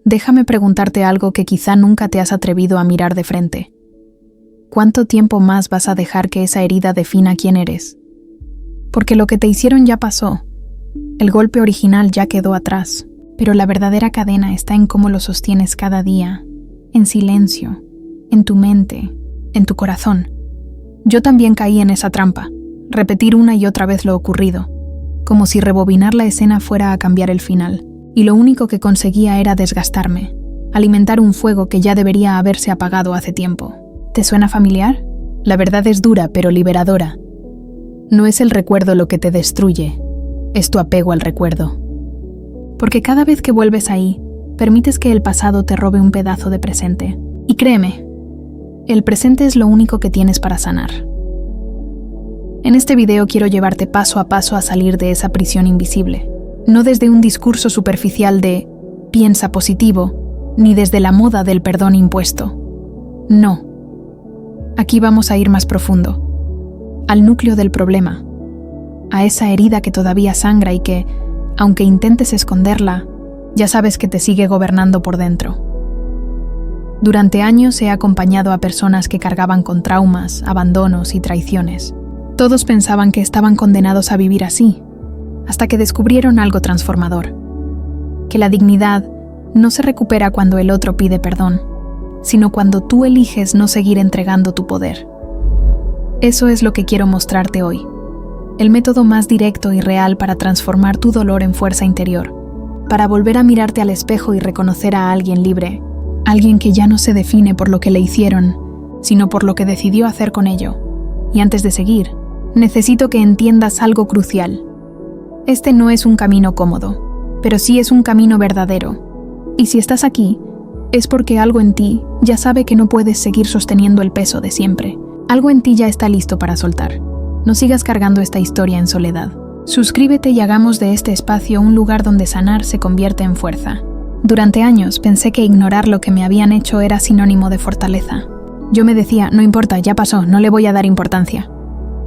déjame preguntarte algo que quizá nunca te has atrevido a mirar de frente. ¿Cuánto tiempo más vas a dejar que esa herida defina quién eres? Porque lo que te hicieron ya pasó. El golpe original ya quedó atrás, pero la verdadera cadena está en cómo lo sostienes cada día, en silencio, en tu mente, en tu corazón. Yo también caí en esa trampa, repetir una y otra vez lo ocurrido, como si rebobinar la escena fuera a cambiar el final, y lo único que conseguía era desgastarme, alimentar un fuego que ya debería haberse apagado hace tiempo. ¿Te suena familiar? La verdad es dura, pero liberadora. No es el recuerdo lo que te destruye, es tu apego al recuerdo. Porque cada vez que vuelves ahí, permites que el pasado te robe un pedazo de presente. Y créeme, el presente es lo único que tienes para sanar. En este video quiero llevarte paso a paso a salir de esa prisión invisible. No desde un discurso superficial de piensa positivo, ni desde la moda del perdón impuesto. No. Aquí vamos a ir más profundo, al núcleo del problema, a esa herida que todavía sangra y que, aunque intentes esconderla, ya sabes que te sigue gobernando por dentro. Durante años he acompañado a personas que cargaban con traumas, abandonos y traiciones. Todos pensaban que estaban condenados a vivir así, hasta que descubrieron algo transformador, que la dignidad no se recupera cuando el otro pide perdón, sino cuando tú eliges no seguir entregando tu poder. Eso es lo que quiero mostrarte hoy, el método más directo y real para transformar tu dolor en fuerza interior, para volver a mirarte al espejo y reconocer a alguien libre, alguien que ya no se define por lo que le hicieron, sino por lo que decidió hacer con ello. Y antes de seguir, necesito que entiendas algo crucial. Este no es un camino cómodo, pero sí es un camino verdadero. Y si estás aquí, es porque algo en ti ya sabe que no puedes seguir sosteniendo el peso de siempre. Algo en ti ya está listo para soltar. No sigas cargando esta historia en soledad. Suscríbete y hagamos de este espacio un lugar donde sanar se convierte en fuerza. Durante años pensé que ignorar lo que me habían hecho era sinónimo de fortaleza. Yo me decía, no importa, ya pasó, no le voy a dar importancia.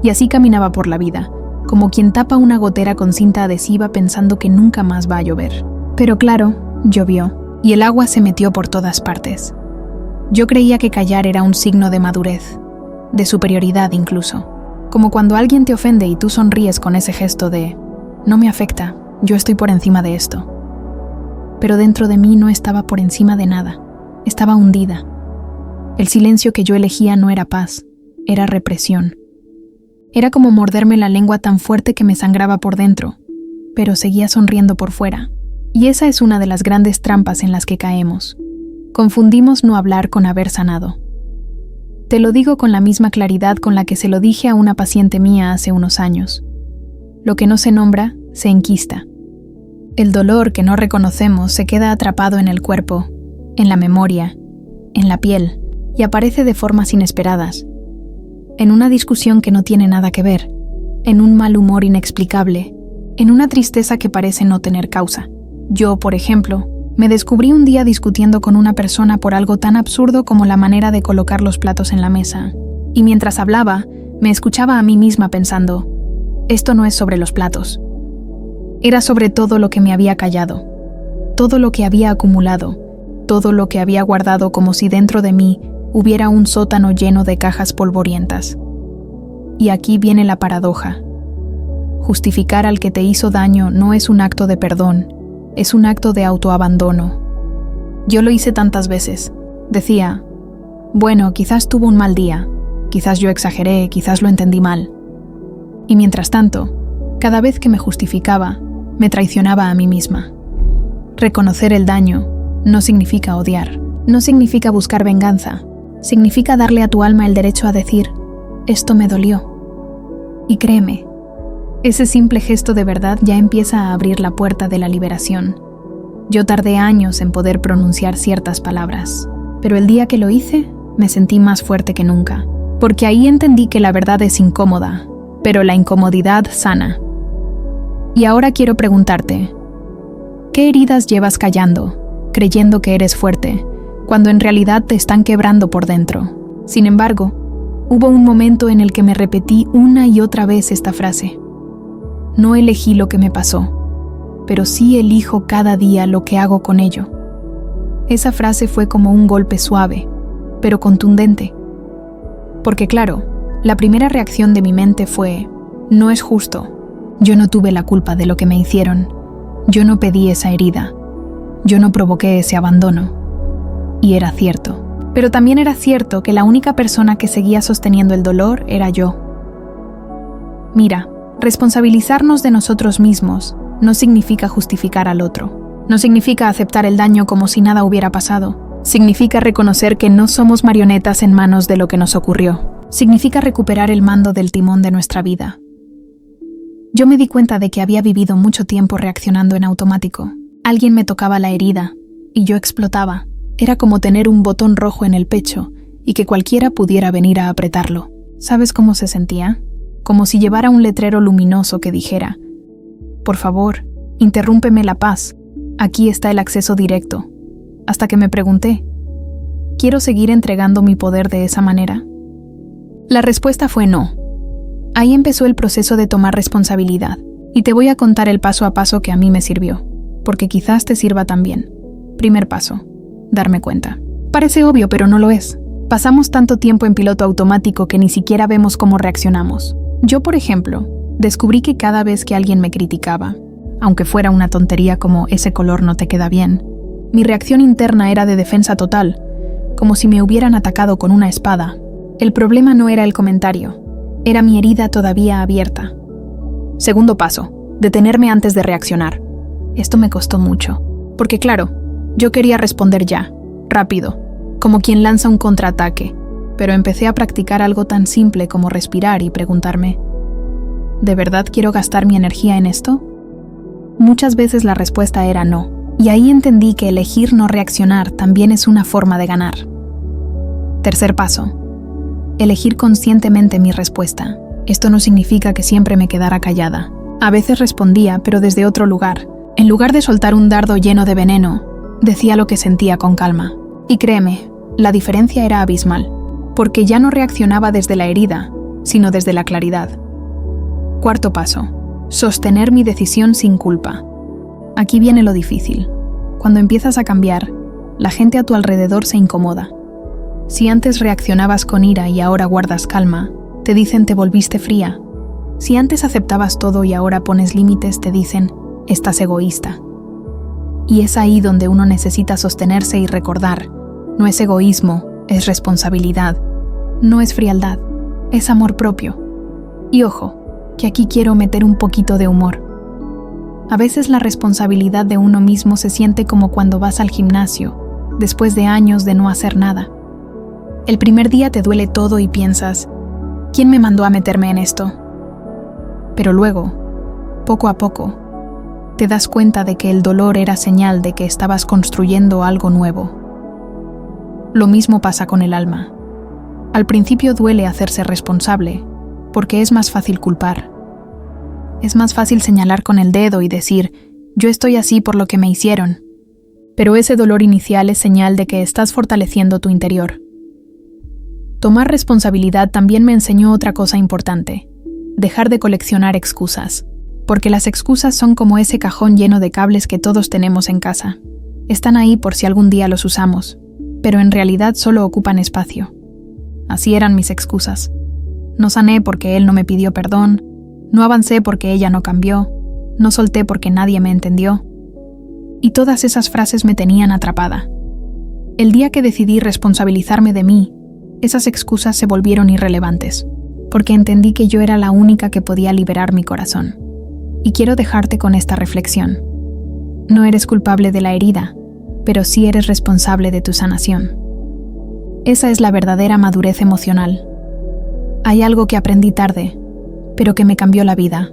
Y así caminaba por la vida, como quien tapa una gotera con cinta adhesiva pensando que nunca más va a llover. Pero claro, llovió. Y el agua se metió por todas partes. Yo creía que callar era un signo de madurez, de superioridad incluso. Como cuando alguien te ofende y tú sonríes con ese gesto de «no me afecta, yo estoy por encima de esto». Pero dentro de mí no estaba por encima de nada, estaba hundida. El silencio que yo elegía no era paz, era represión. Era como morderme la lengua tan fuerte que me sangraba por dentro, pero seguía sonriendo por fuera. Y esa es una de las grandes trampas en las que caemos. Confundimos no hablar con haber sanado. Te lo digo con la misma claridad con la que se lo dije a una paciente mía hace unos años. Lo que no se nombra, se enquista. El dolor que no reconocemos se queda atrapado en el cuerpo, en la memoria, en la piel, y aparece de formas inesperadas. En una discusión que no tiene nada que ver, en un mal humor inexplicable, en una tristeza que parece no tener causa. Yo, por ejemplo, me descubrí un día discutiendo con una persona por algo tan absurdo como la manera de colocar los platos en la mesa. Y mientras hablaba, me escuchaba a mí misma pensando, esto no es sobre los platos. Era sobre todo lo que me había callado, todo lo que había acumulado, todo lo que había guardado como si dentro de mí hubiera un sótano lleno de cajas polvorientas. Y aquí viene la paradoja. Justificar al que te hizo daño no es un acto de perdón, es un acto de autoabandono. Yo lo hice tantas veces. Decía, bueno, quizás tuvo un mal día, quizás yo exageré, quizás lo entendí mal. Y mientras tanto, cada vez que me justificaba, me traicionaba a mí misma. Reconocer el daño no significa odiar, no significa buscar venganza, significa darle a tu alma el derecho a decir, esto me dolió. Y créeme, ese simple gesto de verdad ya empieza a abrir la puerta de la liberación. Yo tardé años en poder pronunciar ciertas palabras, pero el día que lo hice, me sentí más fuerte que nunca, porque ahí entendí que la verdad es incómoda, pero la incomodidad sana. Y ahora quiero preguntarte, ¿qué heridas llevas callando, creyendo que eres fuerte, cuando en realidad te están quebrando por dentro? Sin embargo, hubo un momento en el que me repetí una y otra vez esta frase. No elegí lo que me pasó, pero sí elijo cada día lo que hago con ello. Esa frase fue como un golpe suave, pero contundente. Porque claro, la primera reacción de mi mente fue: no es justo. Yo no tuve la culpa de lo que me hicieron. Yo no pedí esa herida. Yo no provoqué ese abandono. Y era cierto. Pero también era cierto que la única persona que seguía sosteniendo el dolor era yo. Mira, responsabilizarnos de nosotros mismos no significa justificar al otro. No significa aceptar el daño como si nada hubiera pasado. Significa reconocer que no somos marionetas en manos de lo que nos ocurrió. Significa recuperar el mando del timón de nuestra vida. Yo me di cuenta de que había vivido mucho tiempo reaccionando en automático. Alguien me tocaba la herida y yo explotaba. Era como tener un botón rojo en el pecho y que cualquiera pudiera venir a apretarlo. ¿Sabes cómo se sentía? Como si llevara un letrero luminoso que dijera: por favor, interrúmpeme la paz. Aquí está el acceso directo. Hasta que me pregunté: ¿quiero seguir entregando mi poder de esa manera? La respuesta fue no. Ahí empezó el proceso de tomar responsabilidad, y te voy a contar el paso a paso que a mí me sirvió, porque quizás te sirva también. Primer paso: darme cuenta. Parece obvio, pero no lo es. Pasamos tanto tiempo en piloto automático que ni siquiera vemos cómo reaccionamos. Yo, por ejemplo, descubrí que cada vez que alguien me criticaba, aunque fuera una tontería como ese color no te queda bien, mi reacción interna era de defensa total, como si me hubieran atacado con una espada. El problema no era el comentario, era mi herida todavía abierta. Segundo paso: detenerme antes de reaccionar. Esto me costó mucho, porque claro, yo quería responder ya, rápido, como quien lanza un contraataque, pero empecé a practicar algo tan simple como respirar y preguntarme: ¿de verdad quiero gastar mi energía en esto? Muchas veces la respuesta era no, y ahí entendí que elegir no reaccionar también es una forma de ganar. Tercer paso: elegir conscientemente mi respuesta. Esto no significa que siempre me quedara callada. A veces respondía, pero desde otro lugar. En lugar de soltar un dardo lleno de veneno, decía lo que sentía con calma. Y créeme, la diferencia era abismal, porque ya no reaccionaba desde la herida, sino desde la claridad. Cuarto paso: sostener mi decisión sin culpa. Aquí viene lo difícil. Cuando empiezas a cambiar, la gente a tu alrededor se incomoda. Si antes reaccionabas con ira y ahora guardas calma, te dicen te volviste fría. Si antes aceptabas todo y ahora pones límites, te dicen estás egoísta. Y es ahí donde uno necesita sostenerse y recordar: no es egoísmo, es responsabilidad. No es frialdad, es amor propio. Y ojo, que aquí quiero meter un poquito de humor. A veces la responsabilidad de uno mismo se siente como cuando vas al gimnasio, después de años de no hacer nada. El primer día te duele todo y piensas: ¿quién me mandó a meterme en esto? Pero luego, poco a poco, te das cuenta de que el dolor era señal de que estabas construyendo algo nuevo. Lo mismo pasa con el alma. Al principio duele hacerse responsable, porque es más fácil culpar. Es más fácil señalar con el dedo y decir: yo estoy así por lo que me hicieron. Pero ese dolor inicial es señal de que estás fortaleciendo tu interior. Tomar responsabilidad también me enseñó otra cosa importante: dejar de coleccionar excusas. Porque las excusas son como ese cajón lleno de cables que todos tenemos en casa. Están ahí por si algún día los usamos, pero en realidad solo ocupan espacio. Así eran mis excusas. No sané porque él no me pidió perdón, no avancé porque ella no cambió, no solté porque nadie me entendió. Y todas esas frases me tenían atrapada. El día que decidí responsabilizarme de mí, esas excusas se volvieron irrelevantes, porque entendí que yo era la única que podía liberar mi corazón. Y quiero dejarte con esta reflexión. No eres culpable de la herida, pero sí eres responsable de tu sanación. Esa es la verdadera madurez emocional. Hay algo que aprendí tarde, pero que me cambió la vida.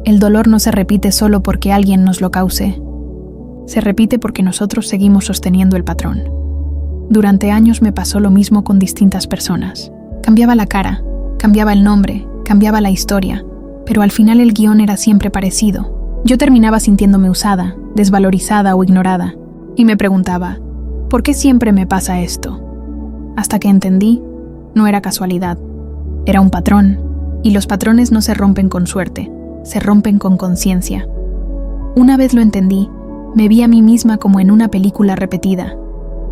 El dolor no se repite solo porque alguien nos lo cause. Se repite porque nosotros seguimos sosteniendo el patrón. Durante años me pasó lo mismo con distintas personas. Cambiaba la cara, cambiaba el nombre, cambiaba la historia, pero al final el guión era siempre parecido. Yo terminaba sintiéndome usada, desvalorizada o ignorada, y me preguntaba: ¿por qué siempre me pasa esto? Hasta que entendí, no era casualidad, era un patrón, y los patrones no se rompen con suerte, se rompen con conciencia. Una vez lo entendí, me vi a mí misma como en una película repetida,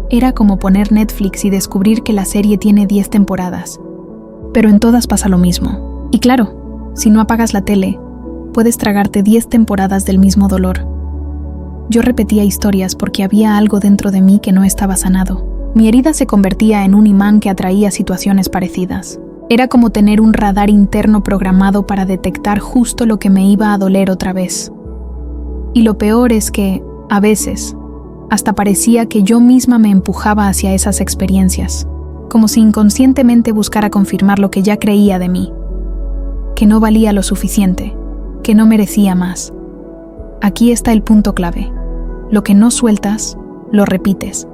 Era como poner Netflix y descubrir que la serie tiene 10 temporadas. Pero en todas pasa lo mismo. Y claro, si no apagas la tele, puedes tragarte 10 temporadas del mismo dolor. Yo repetía historias porque había algo dentro de mí que no estaba sanado. Mi herida se convertía en un imán que atraía situaciones parecidas. Era como tener un radar interno programado para detectar justo lo que me iba a doler otra vez. Y lo peor es que, a veces, hasta parecía que yo misma me empujaba hacia esas experiencias, como si inconscientemente buscara confirmar lo que ya creía de mí, que no valía lo suficiente, que no merecía más. Aquí está el punto clave. Lo que no sueltas, lo repites.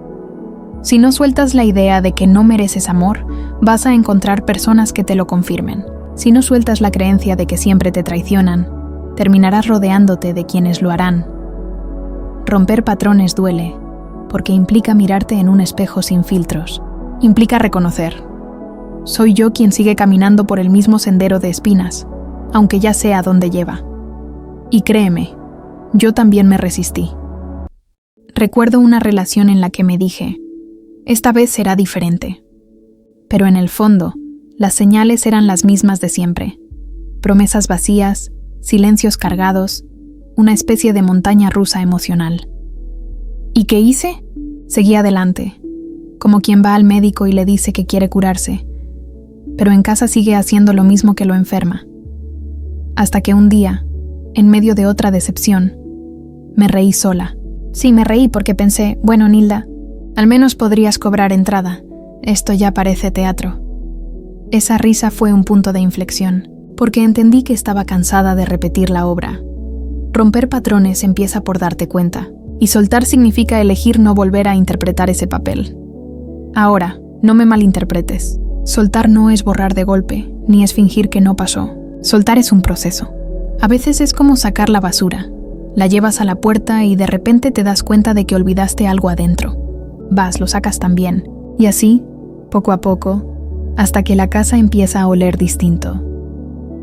Si no sueltas la idea de que no mereces amor, vas a encontrar personas que te lo confirmen. Si no sueltas la creencia de que siempre te traicionan, terminarás rodeándote de quienes lo harán. Romper patrones duele, porque implica mirarte en un espejo sin filtros. Implica reconocer: soy yo quien sigue caminando por el mismo sendero de espinas, aunque ya sé a dónde lleva. Y créeme, yo también me resistí. Recuerdo una relación en la que me dije: esta vez será diferente. Pero en el fondo, las señales eran las mismas de siempre. Promesas vacías, silencios cargados, una especie de montaña rusa emocional. ¿Y qué hice? Seguí adelante, como quien va al médico y le dice que quiere curarse, pero en casa sigue haciendo lo mismo que lo enferma. Hasta que un día, en medio de otra decepción, me reí sola. Sí, me reí porque pensé: bueno, Nilda, al menos podrías cobrar entrada. Esto ya parece teatro. Esa risa fue un punto de inflexión, porque entendí que estaba cansada de repetir la obra. Romper patrones empieza por darte cuenta, y soltar significa elegir no volver a interpretar ese papel. Ahora, no me malinterpretes. Soltar no es borrar de golpe, ni es fingir que no pasó. Soltar es un proceso. A veces es como sacar la basura. La llevas a la puerta y de repente te das cuenta de que olvidaste algo adentro. Vas, lo sacas también. Y así, poco a poco, hasta que la casa empieza a oler distinto.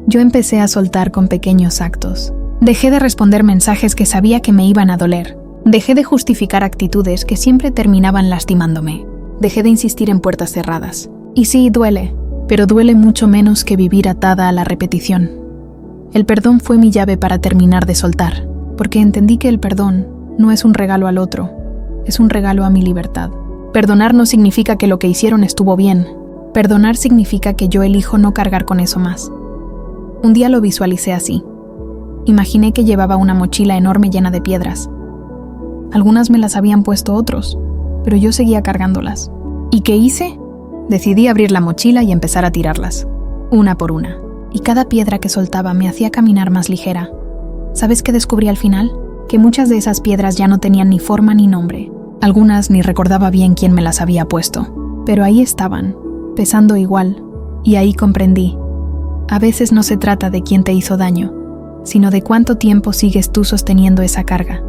Yo empecé a soltar con pequeños actos. Dejé de responder mensajes que sabía que me iban a doler. Dejé de justificar actitudes que siempre terminaban lastimándome. Dejé de insistir en puertas cerradas. Y sí, duele, pero duele mucho menos que vivir atada a la repetición. El perdón fue mi llave para terminar de soltar, porque entendí que el perdón no es un regalo al otro, es un regalo a mi libertad. Perdonar no significa que lo que hicieron estuvo bien. Perdonar significa que yo elijo no cargar con eso más. Un día lo visualicé así. Imaginé que llevaba una mochila enorme llena de piedras. Algunas me las habían puesto otros, pero yo seguía cargándolas. ¿Y qué hice? Decidí abrir la mochila y empezar a tirarlas, una por una. Y cada piedra que soltaba me hacía caminar más ligera. ¿Sabes qué descubrí al final? Que muchas de esas piedras ya no tenían ni forma ni nombre. Algunas ni recordaba bien quién me las había puesto. Pero ahí estaban, pesando igual. Y ahí comprendí. A veces no se trata de quién te hizo daño, sino de cuánto tiempo sigues tú sosteniendo esa carga.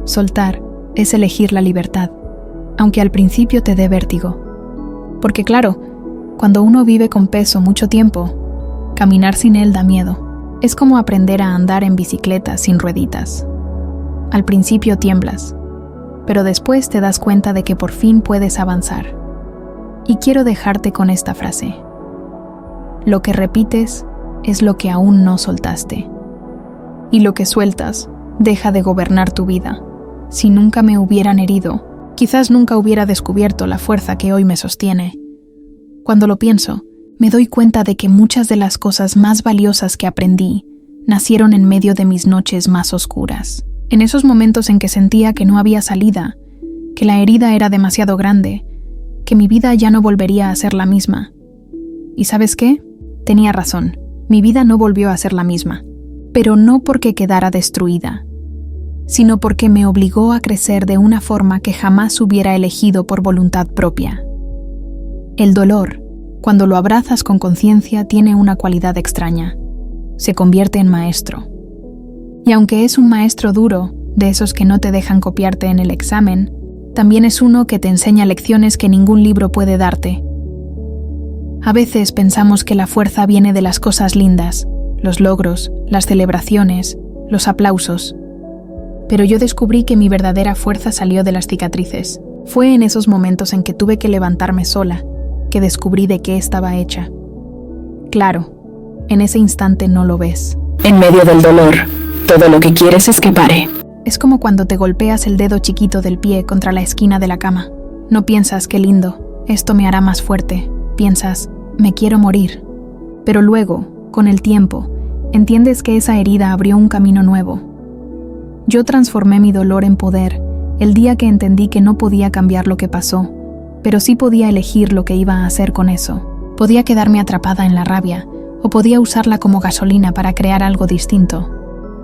Soltar es elegir la libertad, aunque al principio te dé vértigo. Porque claro, cuando uno vive con peso mucho tiempo, caminar sin él da miedo. Es como aprender a andar en bicicleta sin rueditas. Al principio tiemblas, pero después te das cuenta de que por fin puedes avanzar. Y quiero dejarte con esta frase. Lo que repites es lo que aún no soltaste. Y lo que sueltas deja de gobernar tu vida. Si nunca me hubieran herido, quizás nunca hubiera descubierto la fuerza que hoy me sostiene. Cuando lo pienso, me doy cuenta de que muchas de las cosas más valiosas que aprendí nacieron en medio de mis noches más oscuras. En esos momentos en que sentía que no había salida, que la herida era demasiado grande, que mi vida ya no volvería a ser la misma. ¿Y sabes qué? Tenía razón, mi vida no volvió a ser la misma. Pero no porque quedara destruida, sino porque me obligó a crecer de una forma que jamás hubiera elegido por voluntad propia. El dolor, cuando lo abrazas con conciencia, tiene una cualidad extraña. Se convierte en maestro. Y aunque es un maestro duro, de esos que no te dejan copiarte en el examen, también es uno que te enseña lecciones que ningún libro puede darte. A veces pensamos que la fuerza viene de las cosas lindas, los logros, las celebraciones, los aplausos. Pero yo descubrí que mi verdadera fuerza salió de las cicatrices, Fue en esos momentos en que tuve que levantarme sola, que descubrí de qué estaba hecha. Claro, en ese instante no lo ves. En medio del dolor, todo lo que quieres es que pare. Es como cuando te golpeas el dedo chiquito del pie contra la esquina de la cama. No piensas, qué lindo, esto me hará más fuerte. Piensas, me quiero morir. Pero luego, con el tiempo, entiendes que esa herida abrió un camino nuevo. Yo transformé mi dolor en poder el día que entendí que no podía cambiar lo que pasó, pero sí podía elegir lo que iba a hacer con eso. Podía quedarme atrapada en la rabia, o podía usarla como gasolina para crear algo distinto.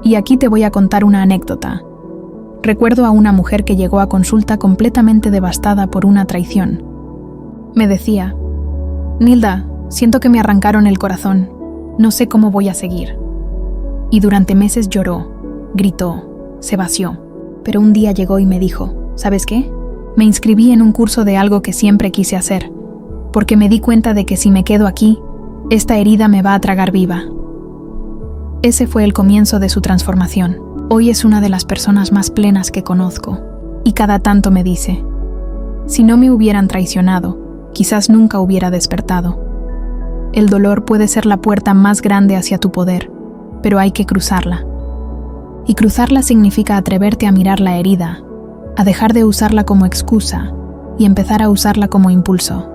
Y aquí te voy a contar una anécdota. Recuerdo a una mujer que llegó a consulta completamente devastada por una traición. Me decía, Nilda, siento que me arrancaron el corazón, no sé cómo voy a seguir. Y durante meses lloró, gritó, se vació. Pero un día llegó y me dijo, ¿sabes qué? Me inscribí en un curso de algo que siempre quise hacer, porque me di cuenta de que si me quedo aquí, esta herida me va a tragar viva. Ese fue el comienzo de su transformación. Hoy es una de las personas más plenas que conozco, y cada tanto me dice, si no me hubieran traicionado, quizás nunca hubiera despertado. El dolor puede ser la puerta más grande hacia tu poder, pero hay que cruzarla. Y cruzarla significa atreverte a mirar la herida, a dejar de usarla como excusa y empezar a usarla como impulso.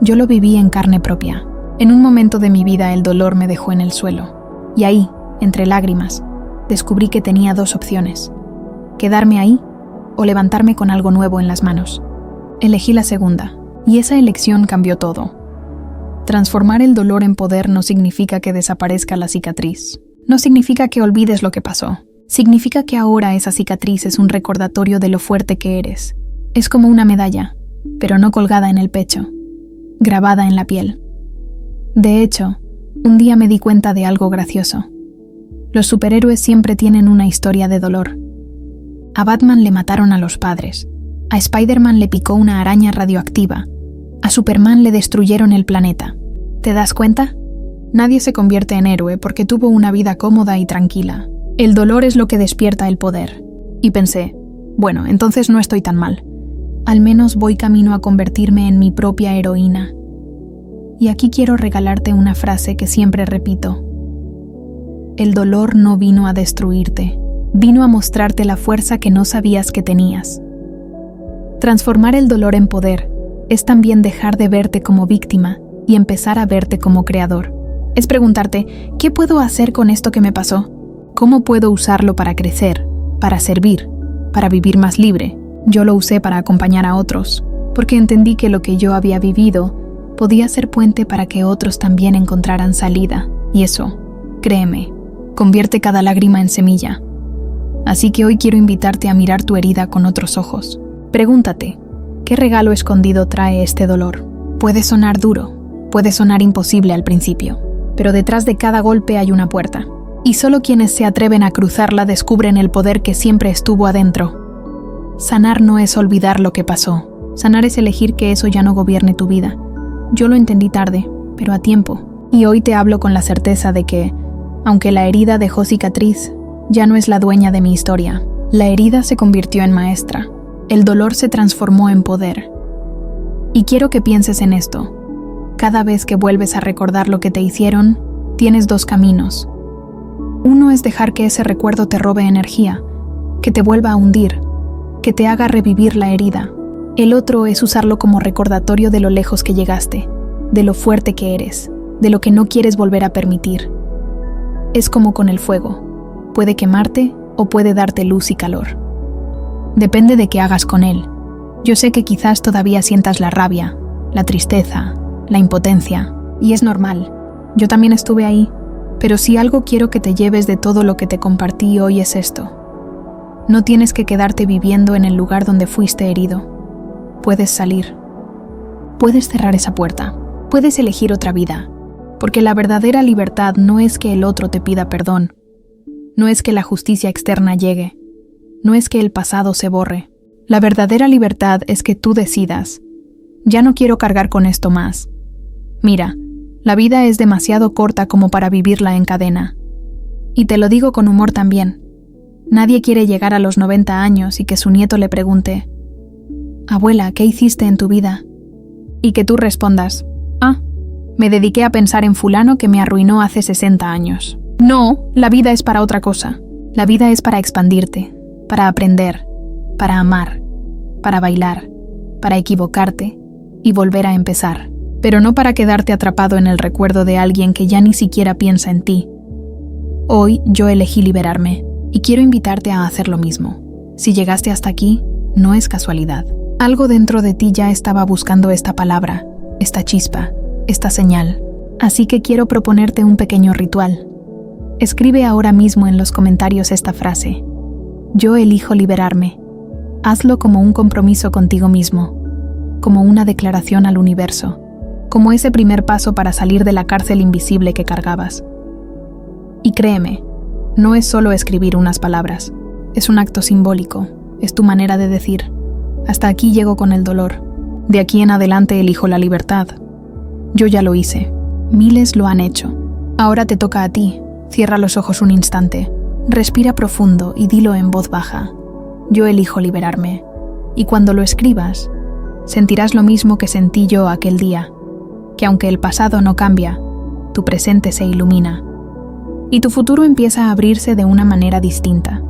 Yo lo viví en carne propia. En un momento de mi vida el dolor me dejó en el suelo, y ahí, entre lágrimas, descubrí que tenía dos opciones: quedarme ahí o levantarme con algo nuevo en las manos. Elegí la segunda, y esa elección cambió todo. Transformar el dolor en poder no significa que desaparezca la cicatriz. No significa que olvides lo que pasó. Significa que ahora esa cicatriz es un recordatorio de lo fuerte que eres. Es como una medalla, pero no colgada en el pecho, grabada en la piel. De hecho, un día me di cuenta de algo gracioso. Los superhéroes siempre tienen una historia de dolor. A Batman le mataron a los padres. A Spider-Man le picó una araña radioactiva. A Superman le destruyeron el planeta. ¿Te das cuenta? Nadie se convierte en héroe porque tuvo una vida cómoda y tranquila. El dolor es lo que despierta el poder. Y pensé, bueno, entonces no estoy tan mal. Al menos voy camino a convertirme en mi propia heroína. Y aquí quiero regalarte una frase que siempre repito. El dolor no vino a destruirte, vino a mostrarte la fuerza que no sabías que tenías. Transformar el dolor en poder es también dejar de verte como víctima y empezar a verte como creador. Es preguntarte, ¿qué puedo hacer con esto que me pasó? ¿Cómo puedo usarlo para crecer, para servir, para vivir más libre? Yo lo usé para acompañar a otros, porque entendí que lo que yo había vivido podía ser puente para que otros también encontraran salida. Y eso, créeme, convierte cada lágrima en semilla. Así que hoy quiero invitarte a mirar tu herida con otros ojos. Pregúntate, ¿qué regalo escondido trae este dolor? Puede sonar duro, puede sonar imposible al principio, pero detrás de cada golpe hay una puerta. Y solo quienes se atreven a cruzarla descubren el poder que siempre estuvo adentro. Sanar no es olvidar lo que pasó. Sanar es elegir que eso ya no gobierne tu vida. Yo lo entendí tarde, pero a tiempo. Y hoy te hablo con la certeza de que, aunque la herida dejó cicatriz, ya no es la dueña de mi historia. La herida se convirtió en maestra. El dolor se transformó en poder. Y quiero que pienses en esto. Cada vez que vuelves a recordar lo que te hicieron, tienes dos caminos. Uno es dejar que ese recuerdo te robe energía, que te vuelva a hundir, que te haga revivir la herida. El otro es usarlo como recordatorio de lo lejos que llegaste, de lo fuerte que eres, de lo que no quieres volver a permitir. Es como con el fuego, puede quemarte o puede darte luz y calor. Depende de qué hagas con él. Yo sé que quizás todavía sientas la rabia, la tristeza, la impotencia, y es normal. Yo también estuve ahí. Pero si algo quiero que te lleves de todo lo que te compartí hoy es esto. No tienes que quedarte viviendo en el lugar donde fuiste herido. Puedes salir. Puedes cerrar esa puerta. Puedes elegir otra vida. Porque la verdadera libertad no es que el otro te pida perdón. No es que la justicia externa llegue. No es que el pasado se borre. La verdadera libertad es que tú decidas. Ya no quiero cargar con esto más. Mira, la vida es demasiado corta como para vivirla en cadena. Y te lo digo con humor también. Nadie quiere llegar a los 90 años y que su nieto le pregunte, Abuela, ¿qué hiciste en tu vida? Y que tú respondas, me dediqué a pensar en fulano que me arruinó hace 60 años. No, la vida es para otra cosa. La vida es para expandirte, para aprender, para amar, para bailar, para equivocarte y volver a empezar. Pero no para quedarte atrapado en el recuerdo de alguien que ya ni siquiera piensa en ti. Hoy yo elegí liberarme y quiero invitarte a hacer lo mismo. Si llegaste hasta aquí, no es casualidad. Algo dentro de ti ya estaba buscando esta palabra, esta chispa, esta señal. Así que quiero proponerte un pequeño ritual. Escribe ahora mismo en los comentarios esta frase. Yo elijo liberarme. Hazlo como un compromiso contigo mismo, como una declaración al universo, como ese primer paso para salir de la cárcel invisible que cargabas. Y créeme, no es solo escribir unas palabras, es un acto simbólico, es tu manera de decir, hasta aquí llego con el dolor, de aquí en adelante elijo la libertad. Yo ya lo hice, miles lo han hecho, ahora te toca a ti, cierra los ojos un instante, respira profundo y dilo en voz baja, yo elijo liberarme, y cuando lo escribas, sentirás lo mismo que sentí yo aquel día, que aunque el pasado no cambia, tu presente se ilumina, y tu futuro empieza a abrirse de una manera distinta.